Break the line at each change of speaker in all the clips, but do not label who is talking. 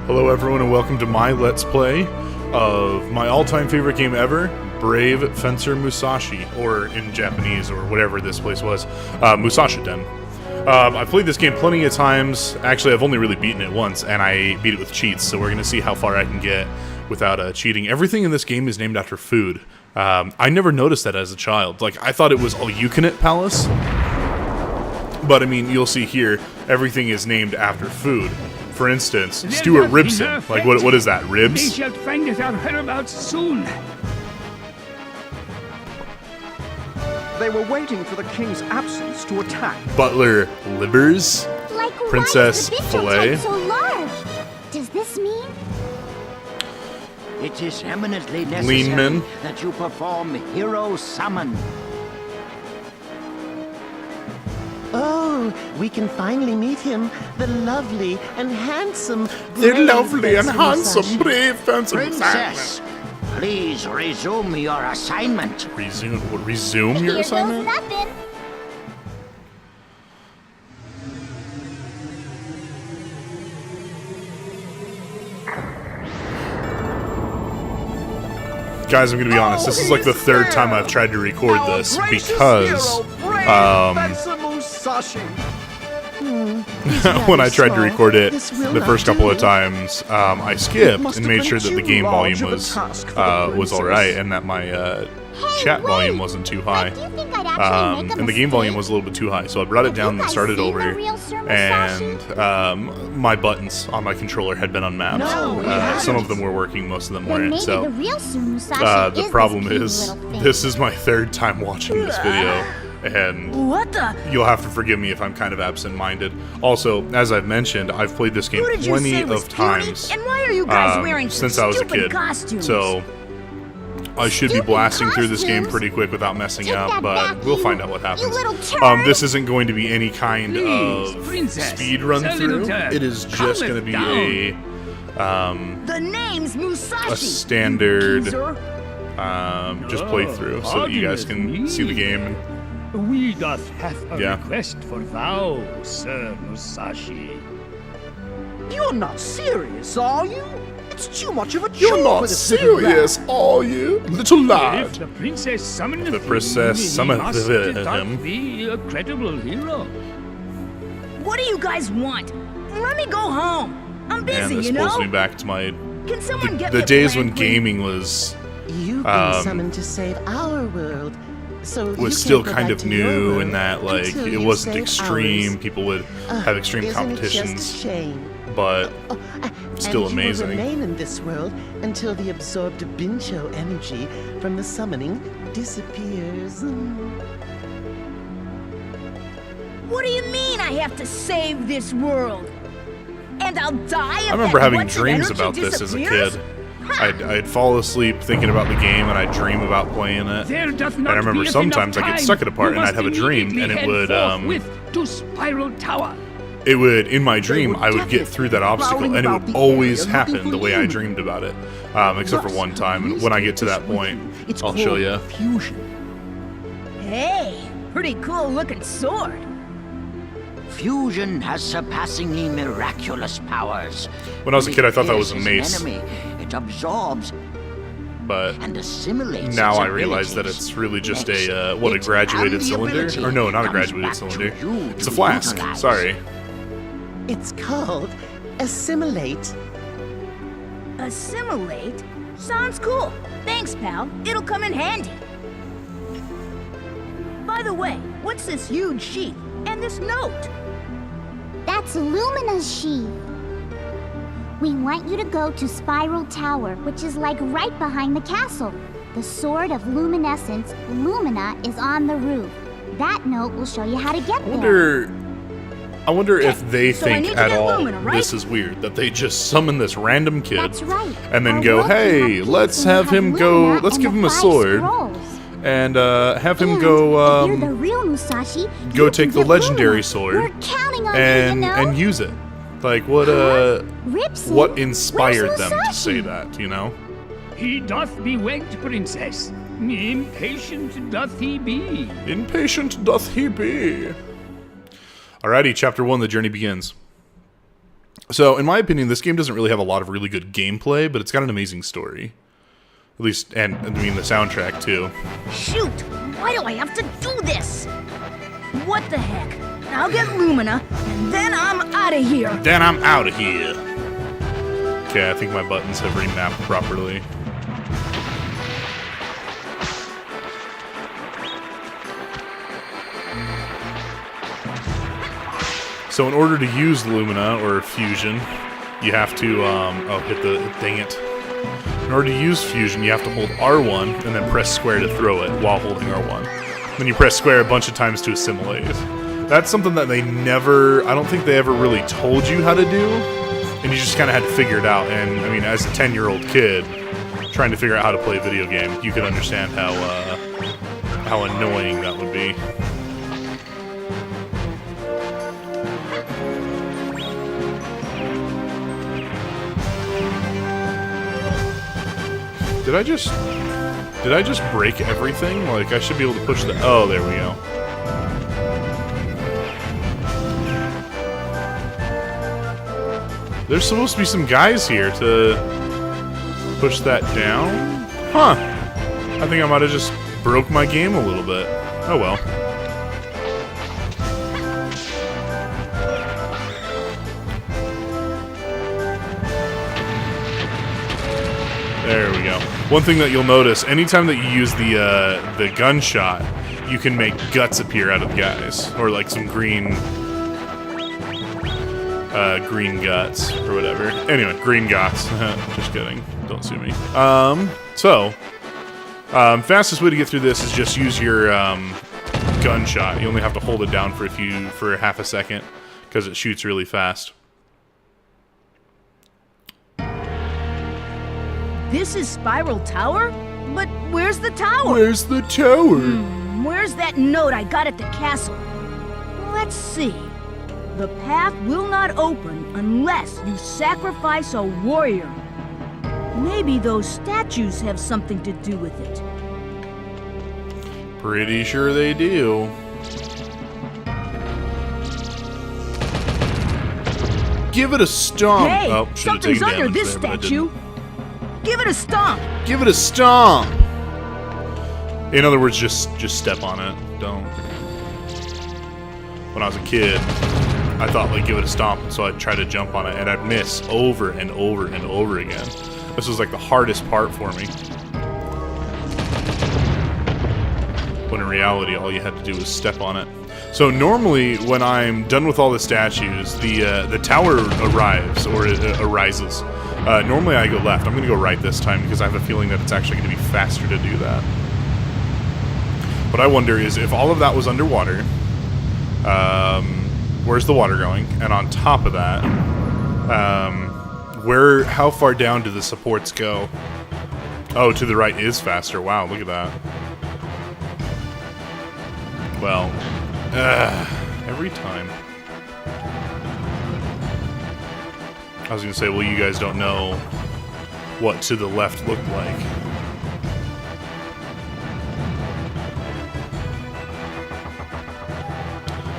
Hello everyone and welcome to my Let's Play of my all-time favorite game ever, Brave Fencer Musashi, or in Japanese, or whatever this place was, Musashi Ep.1. I've played this game plenty of times. Actually, I've only really beaten it once, and I beat it with cheats, so we're going to see how far I can get without cheating. Everything in this game is named after food. I never noticed that as a child. Like, I thought it was All-You-Can-Eat Palace, but I mean, you'll see here, everything is named after food. For instance, Stuart Ribson. Like, what is that, ribs?
They shall find us our whereabouts soon.
They were waiting for the king's absence to attack.
Butler Livers?
Like,
Princess
why is the
Filet?
type so large? Does this mean?
It is eminently
Lean
necessary
men.
that you perform hero summon.
Oh, we can finally meet him, the lovely and handsome.
The
brave
lovely and
Fencer
handsome
Musashi.
Brave Fencer
Princess, please resume your assignment.
Resume your
Here goes
assignment?
nothing.
Guys, I'm gonna be honest, this is like the third time I've tried to record this because when I tried to record it the first couple of times, I skipped and made sure that the game volume was alright and that my chat volume wasn't too high.
Do you think I'd actually make a
And the game volume
mistake?
was a little bit too high, so I brought it down and started over. And my buttons on my controller had been unmapped. Some of them were working, most of them
Then
weren't.
maybe
So
the real Musashi
the
is
problem
this
is,
cute little thing.
this is my third time watching this video, and
What the?
you'll have to forgive me if I'm kind of absent-minded. Also, as I've mentioned, I've played this game
Who did you
plenty
say was
of
cutie?
times
And why are you guys wearing
since I was a
stupid
kid.
costumes?
So I should be
Stupid
blasting through this game
costumes?
pretty quick without messing
Take
up,
that
but
back,
we'll
you-
find out what
you
happens.
little turd.
This isn't going to be any kind
Please,
of
princess,
speed run
it's a little
through.
turd.
It is
Calm
just
it
going to be
down. The name's Musashi.
a standard
Geezer.
just playthrough so that you guys can see the game.
We doth have a
Yeah.
request for thou, Sir Musashi.
You're not serious, are you? It's too much of a chore
You're not
for this little
serious, are you, little
If
lad?
the princess summoned
The princess summoned
must
him.
be a credible hero. What do you guys want? Let me go home. I'm busy,
And this
you
pulls
know.
me back to my
Can someone get me
the
a
days
plan,
when
please?
gaming was
You've been summoned to save our world, so you
still
can't go
kind
back
of
to your
new
world
in that, like,
until
it
you
wasn't
save
extreme.
ours.
People would have extreme
Isn't it just a
competitions,
shame?
but still
and
amazing.
You will remain in this world until the absorbed Bincho energy from the summoning disappears.
What do you mean I have to save this world? And I'll die if
I remember
that
having
what's
dreams
energy
about this as a
disappears?
kid. I'd fall asleep thinking about the game, and I'd dream about playing it.
There doth
And
not
I remember
be
sometimes
enough
I'd get
time.
stuck at a part
You
and I'd
must
have a dream, and
immediately
it would
head forthwith to Spiral Tower.
in my dream,
were
I would get through that obstacle,
prowling
and it
about
would
the
always
area looking
happen
for
the way I
you.
dreamed about it, except for one time. And when I get to that point,
It's
I'll show
called
you.
fusion.
Hey, pretty cool looking sword.
Fusion has surpassingly miraculous powers.
When I was a kid, I thought that was a
When it
mace,
pierces an enemy, it absorbs
but
and assimilates.
now
its
I realize that
abilities.
it's really just
Next,
a
it has
graduated
the
cylinder,
ability
or no, not a
comes
graduated
back
cylinder.
to you
It's a
to
flask.
utilize.
Sorry.
It's called assimilate.
Assimilate? Sounds cool. Thanks, pal. It'll come in handy. By the way, what's this huge sheet and this note?
That's Lumina's sheath. We want you to go to Spiral Tower, which is like right behind the castle. The Sword of Luminescence, Lumina, is on the roof. That note will show you how to get there.
I wonder if they
so I
think
need to
at
get
all
Lumina, right?
this is weird, that they just summon this random kid
That's right.
and then
Our
go,
world can
hey,
have
let's
peace when we
have him
have
go,
Lumina
let's
and
give
the
him a
5
sword
scrolls.
and have him
And
go
if you're the real Musashi,
go
you
take
can
the
get
legendary
Lumina.
sword
We're counting on
and
you, you know?
use it. Like what
Ribson,
what inspired
where's
them to
Musashi?
say that, you know?
He doth be waked, princess. Impatient doth he be.
Impatient doth he be. Alrighty, chapter 1, the journey begins. So, in my opinion, this game doesn't really have a lot of really good gameplay, but it's got an amazing story. At least, and I mean the soundtrack too.
Shoot! Why do I have to do this? What the heck? I'll get Lumina, and then I'm out of here.
Then I'm out of here. Okay, I think my buttons have remapped properly. So in order to use Lumina, or Fusion, you have to, dang it. In order to use Fusion, you have to hold R1 and then press square to throw it while holding R1. Then you press square a bunch of times to assimilate. That's something that they never, I don't think they ever really told you how to do, and you just kind of had to figure it out. And, I mean, as a 10-year-old kid, trying to figure out how to play a video game, you can understand how annoying that would be. Did I just break everything? Like, I should be able to push the... Oh, there we go. There's supposed to be some guys here to push that down? Huh. I think I might have just broke my game a little bit. Oh well. There we go. One thing that you'll notice, anytime that you use the gunshot, you can make guts appear out of the guys. Or like some green guts, or whatever. Anyway, green guts. Just kidding. Don't sue me. Fastest way to get through this is just use your gunshot. You only have to hold it down for half a second, because it shoots really fast.
This is Spiral Tower? But where's the tower?
Where's the tower?
Where's that note I got at the castle? Let's see. The path will not open unless you sacrifice a warrior. Maybe those statues have something to do with it.
Pretty sure they do. Give it a stomp.
Hey,
Oh, should've
something's
taken
under
damage
this
there, but I
statue.
didn't.
Give it a stomp.
Give it a stomp. In other words, just step on it. Don't. When I was a kid, I thought, like, give it a stomp, and so I'd try to jump on it, and I'd miss over and over and over again. This was like the hardest part for me. When in reality, all you had to do was step on it. So normally, when I'm done with all the statues, the tower arrives, or arises. Normally I go left. I'm going to go right this time, because I have a feeling that it's actually going to be faster to do that. What I wonder is, if all of that was underwater, where's the water going? And on top of that, how far down do the supports go? Oh, to the right is faster. Wow, look at that. Well, every time. I was going to say, well, you guys don't know what to the left looked like.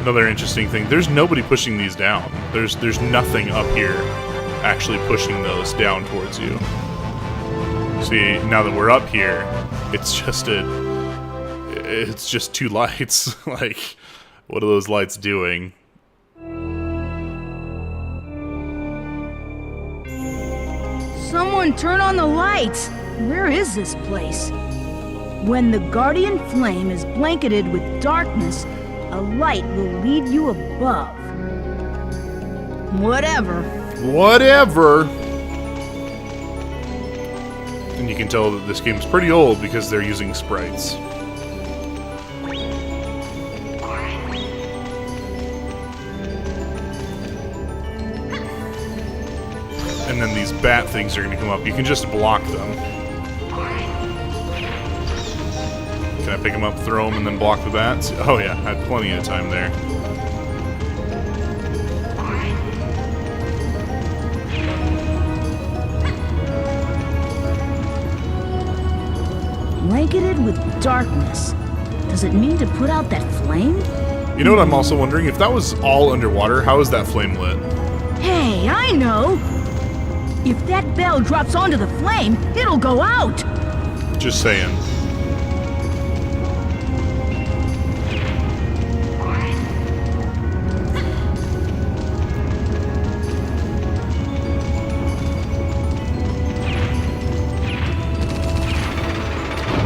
Another interesting thing, there's nobody pushing these down. There's nothing up here actually pushing those down towards you. See, now that we're up here, it's just two lights. Like, what are those lights doing?
Someone turn on the lights. Where is this place? When the guardian flame is blanketed with darkness, a light will lead you above. Whatever.
Whatever. And you can tell that this game's pretty old because they're using sprites. And then these bat things are going to come up. You can just block them. Can I pick them up, throw them, and then block the bats? Oh yeah, I had plenty of time there.
Blanketed with darkness. Does it mean to put out that flame?
You know what I'm also wondering? If that was all underwater, how is that flame lit?
Hey, I I know! If that bell drops onto the flame, it'll go out!
Just saying.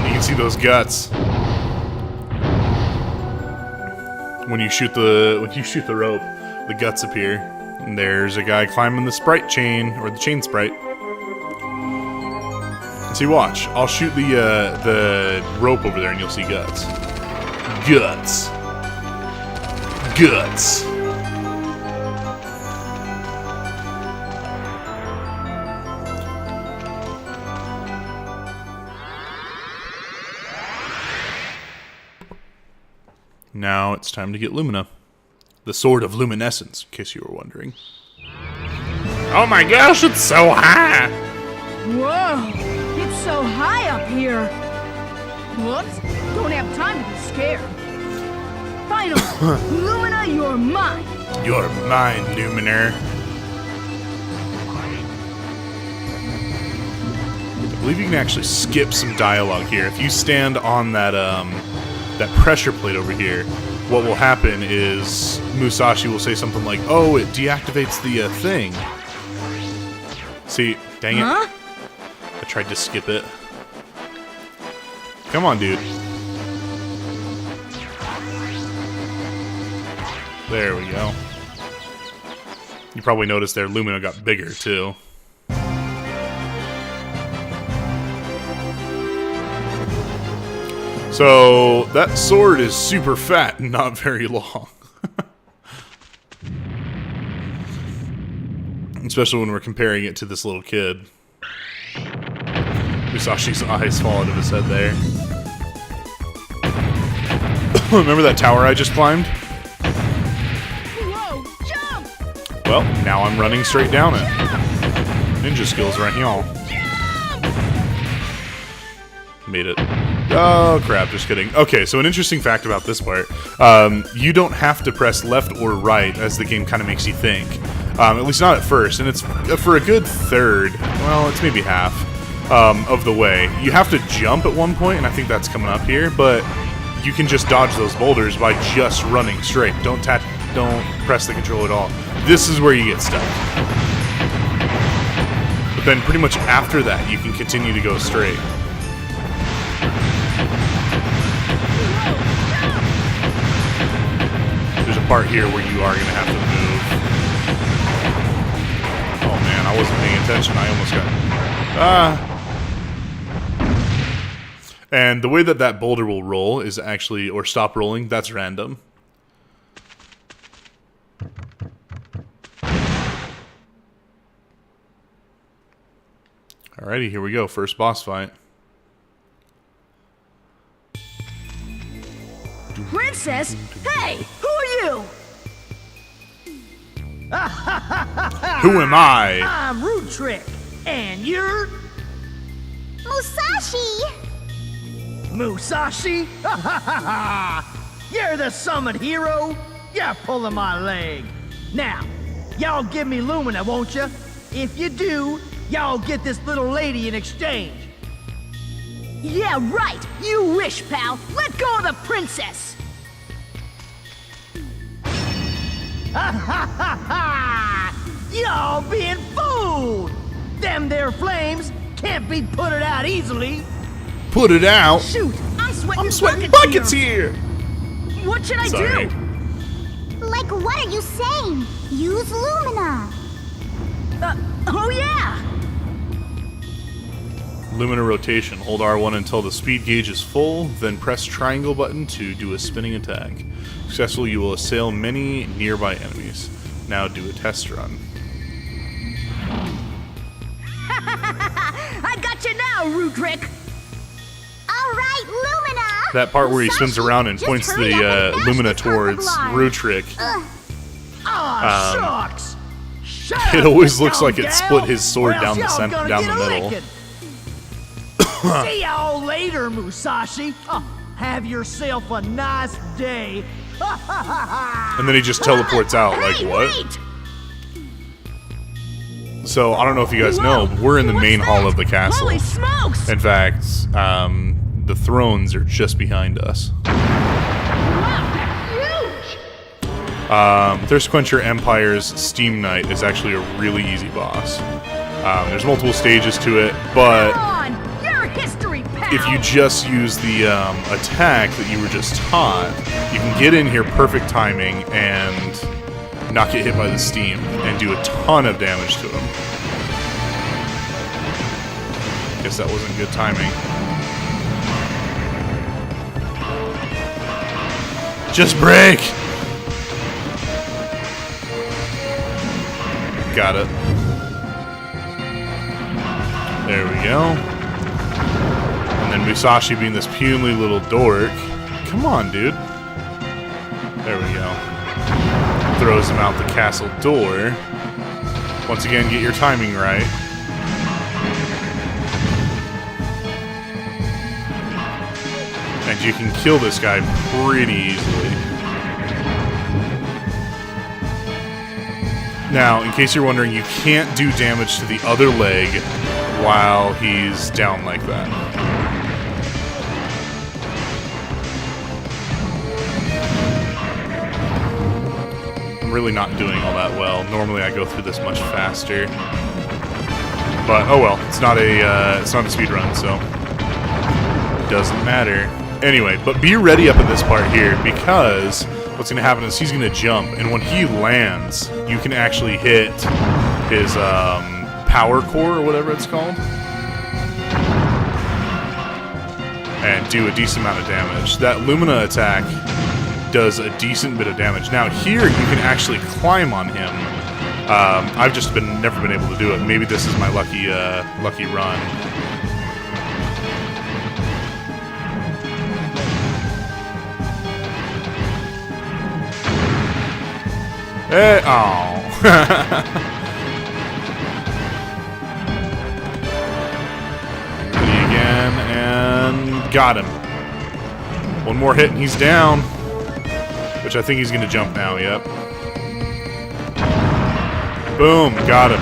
You can see those guts. When you shoot the rope, the guts appear. And there's a guy climbing the sprite chain, or the chain sprite. See, watch. I'll shoot the rope over there, and you'll see guts. Guts. Guts. Now it's time to get Lumina. The Sword of Luminescence, in case you were wondering. Oh my gosh, it's so high!
Whoa! It's so high up here! Whoops! Don't have time to be scared. Finally! Lumina, you're mine!
You're mine, Luminer. I believe you can actually skip some dialogue here. If you stand on that pressure plate over here, what will happen is Musashi will say something like, "Oh, it deactivates the thing." See, dang it.
Huh?
I tried to skip it. Come on, dude. There we go. You probably noticed there Lumina got bigger, too. So, that sword is super fat and not very long. Especially when we're comparing it to this little kid. Musashi's eyes fall out of his head there. Remember that tower I just climbed?
Whoa! Jump!
Well, now I'm running straight down it. Ninja skills right here. Made it. Oh crap, just kidding. Okay, so an interesting fact about this part. You don't have to press left or right as the game kind of makes you think. At least not at first, and it's for a good third, well, it's maybe half of the way. You have to jump at one point, and I think that's coming up here, but you can just dodge those boulders by just running straight. Don't press the control at all. This is where you get stuck. But then pretty much after that, you can continue to go straight. There's a part here where you are going to have to move. Oh man, I wasn't paying attention. I almost got... And the way that boulder will roll is actually, or stop rolling, that's random. Alrighty, here we go. First boss fight.
Princess? Hey! Who are you?
Who am I?
I'm Rude Trick, and you're
Musashi!
Musashi? You're the summon hero? You're pulling my leg. Now, y'all give me Lumina, won't you? If you do, y'all get this little lady in exchange.
Yeah, right! You wish, pal! Let go of the princess!
Y'all being fooled! Them there flames can't be put it out easily.
Put it out.
Shoot! I'm
Sweating buckets here.
What should I
Sorry.
do?
Like, what are you saying? Use Lumina.
Oh yeah!
Lumina rotation. Hold R1 until the speed gauge is full, then press triangle button to do a spinning attack. Successfully, you will assail many nearby enemies. Now do a test run.
I got you now, Rude Trick!
Alright, Lumina!
That part where he spins
Musashi,
around and
just
points
hurry up
the
and mash
Lumina
the
towards
Purple
Rutrick.
Shucks! Shut
It
up,
always
you
looks like it
dumb
split
gal,
his sword
or
down the
else y'all gonna
down
get
the
a
middle.
licking. See y'all later, Musashi. Have yourself a nice day.
And then he just teleports out, like,
Hey,
what?
wait!
So I don't know if you guys know, but we're in the main hall of the castle.
Holy smokes!
In fact, the thrones are just behind us.
Wow, that's huge!
Thirst Quencher Empire's Steam Knight is actually a really easy boss. There's multiple stages to it, but
Come on, you're history, pal!
if you just use the attack that you were just taught, you can get in here perfect timing and not get hit by the steam and do a ton of damage to him. Guess that wasn't good timing. Just break! Got it. There we go. And then Musashi being this puny little dork. Come on, dude. There we go. Throws him out the castle door. Once again, get your timing right. And you can kill this guy pretty easily. Now, in case you're wondering, you can't do damage to the other leg while he's down like that. I'm really not doing all that well. Normally I go through this much faster. But oh well, it's not a speed run, so it doesn't matter. Anyway, but be ready up at this part here, because what's going to happen is he's going to jump, and when he lands, you can actually hit his power core or whatever it's called, and do a decent amount of damage. That Lumina attack does a decent bit of damage. Now here you can actually climb on him. I've just never been able to do it. Maybe this is my lucky run. Hey, oh. Again, and got him. One more hit and he's down. Which I think he's going to jump now, yep. Boom, got him.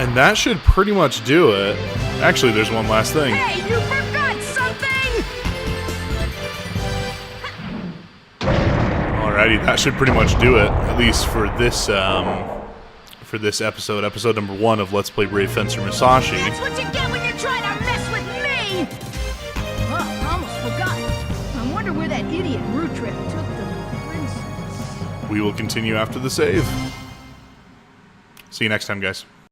And that should pretty much do it. Actually, there's one last thing.
Hey, you forgot something!
Alrighty, that should pretty much do it, at least for this episode number 1 of Let's Play Brave Fencer Musashi.
That's what you get when you're trying to mess with me! Oh, I almost forgot. I wonder where that idiot Rutrip took the princess.
We will continue after the save. See you next time, guys.